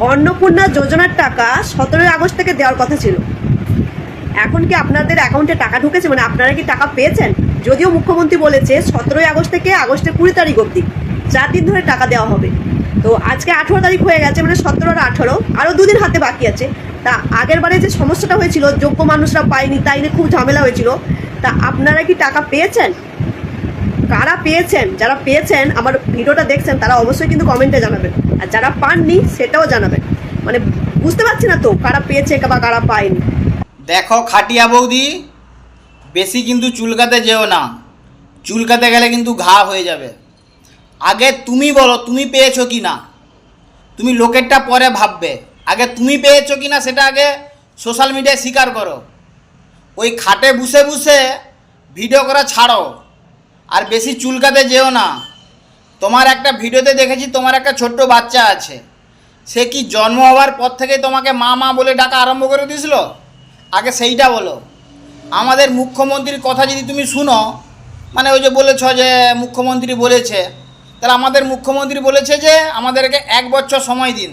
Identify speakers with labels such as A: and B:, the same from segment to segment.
A: অন্নপূর্ণা যোজনার টাকা 17 আগস্ট থেকে দেওয়ার কথা ছিল। এখন কি আপনাদের অ্যাকাউন্টে টাকা ঢুকেছে? মানে আপনারা কি টাকা পেয়েছেন? যদিও মুখ্যমন্ত্রী বলেছে 17 আগস্ট থেকে আগস্টের 20 তারিখ অবধি 4 দিন ধরে টাকা দেওয়া হবে। তো আজকে 18 তারিখ হয়ে গেছে, মানে 17 আর 18 আরও 2 দিন হাতে বাকি আছে। তা আগের বারে যে সমস্যাটা হয়েছিল, যোগ্য মানুষরা পায়নি, তাই নিয়ে খুব ঝামেলা হয়েছিল। তা আপনারা কি টাকা পেয়েছেন? কারা পেয়েছেন? যারা পেয়েছেন, আমার ভিডিওটা দেখছেন, তারা অবশ্যই কিন্তু কমেন্টে জানাবেন, আর যারা পাননি সেটাও জানাবেন। মানে বুঝতে পারছি না তো কারা পেয়েছে বা কারা পায়নি।
B: দেখো খাটিয়া বৌদি, বেশি কিন্তু চুলকাতে যেও না, চুলকাতে গেলে কিন্তু ঘা হয়ে যাবে। আগে তুমি বলো তুমি পেয়েছো কি না, তুমি লোকেরটা পরে ভাববে। আগে তুমি পেয়েছো কি না সেটা আগে সোশ্যাল মিডিয়ায় স্বীকার করো। ওই খাটে বসে বসে ভিডিও করা ছাড়ো, আর বেশি চুলকাতে যেও না। তোমার একটা ভিডিওতে দেখেছি তোমার একটা ছোট্ট বাচ্চা আছে, সে কি জন্ম হওয়ার পর থেকে তোমাকে মা মা বলে ডাকা আরম্ভ করে দিয়েছিল? আগে সেইটা বলো। আমাদের মুখ্যমন্ত্রীর কথা যদি তুমি শুনো, মানে ওই যে বলেছ যে মুখ্যমন্ত্রী বলেছে, তাহলে আমাদের মুখ্যমন্ত্রী বলেছে যে আমাদেরকে 1 বছর সময় দিন।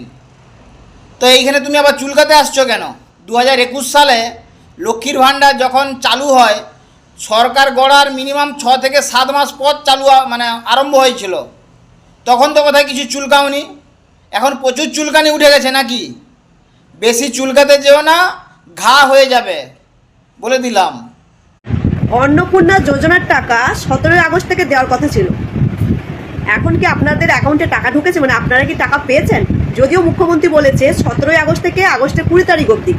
B: তো এইখানে তুমি আবার চুলকাতে আসছো কেন? 2021 সালে লক্ষ্মীর ভাণ্ডার যখন চালু হয়, সরকার গড়ার মিনিমাম 6 থেকে 7 মাস পর মানে আরম্ভ হয়েছিল, তখন তো কোথায় কিছু চুলকাওনি। এখন প্রচুর চুলকানি উঠে গেছে নাকি? বেশি চুলকাতে যেও না, ঘা হয়ে যাবে বলে দিলাম।
A: অন্নপূর্ণা যোজনার টাকা 17 আগস্ট থেকে দেওয়ার কথা ছিল। এখন কি আপনাদের অ্যাকাউন্টে টাকা ঢুকেছে? মানে আপনারা কি টাকা পেয়েছেন? যদিও মুখ্যমন্ত্রী বলেছে 17 আগস্ট থেকে আগস্টের 20 তারিখ অবধি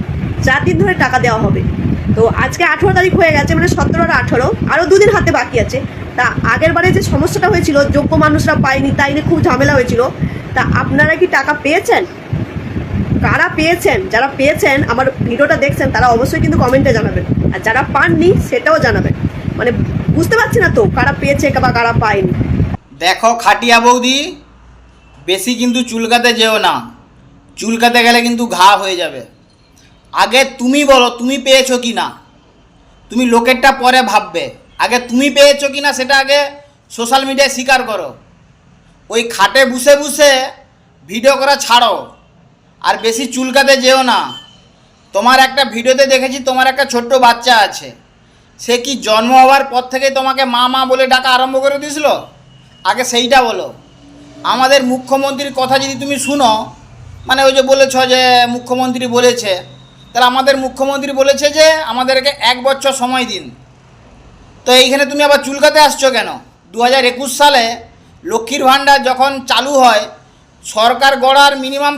A: 4 দিন ধরে টাকা দেওয়া হবে। তো আজকে 18 তারিখ হয়ে গেছে, মানে 17 আর 18 আরও 2 দিন হাতে বাকি আছে। তা আগের বারে যে সমস্যাটা হয়েছিল, যোগ্য মানুষরা পায়নি, তাই নিয়ে খুব ঝামেলা হয়েছিল। তা আপনারা কি টাকা পেয়েছেন? কারা পেয়েছেন? যারা পেয়েছেন, আমার ভিডিওটা দেখছেন, তারা অবশ্যই কিন্তু কমেন্টে জানাবেন, আর যারা পাননি সেটাও জানাবেন। মানে বুঝতে পারছি না তো কারা পেয়েছে বা কারা পায়নি।
B: দেখো খাটিয়া বৌদি, বেশি কিন্তু চুলকাতে যেও না, চুলকাতে গেলে কিন্তু ঘা হয়ে যাবে। আগে তুমি বলো তুমি পেয়েছো কি না, তুমি লোকেরটা পরে ভাববে। আগে তুমি পেয়েছো কি না সেটা আগে সোশ্যাল মিডিয়ায় স্বীকার করো। ওই খাটে বসে বসে ভিডিও করা ছাড়ো, আর বেশি চুলকাতে যেও না। তোমার একটা ভিডিওতে দেখেছি তোমার একটা ছোট্ট বাচ্চা আছে, সে কি জন্ম হওয়ার পর থেকে তোমাকে মা মা বলে ডাকা আরম্ভ করে দিয়েছিল? আগে সেইটা বলো। আমাদের মুখ্যমন্ত্রীর কথা যদি তুমি শুনো, মানে ওই যে বলেছ যে মুখ্যমন্ত্রী বলেছে, তাহলে আমাদের মুখ্যমন্ত্রী বলেছে যে আমাদেরকে 1 বছর সময় দিন। তো এইখানে তুমি আবার চুলকাতে আসছো কেন? 2021 সালে লক্ষ্মীর ভাণ্ডার যখন চালু হয়, সরকার গড়ার মিনিমাম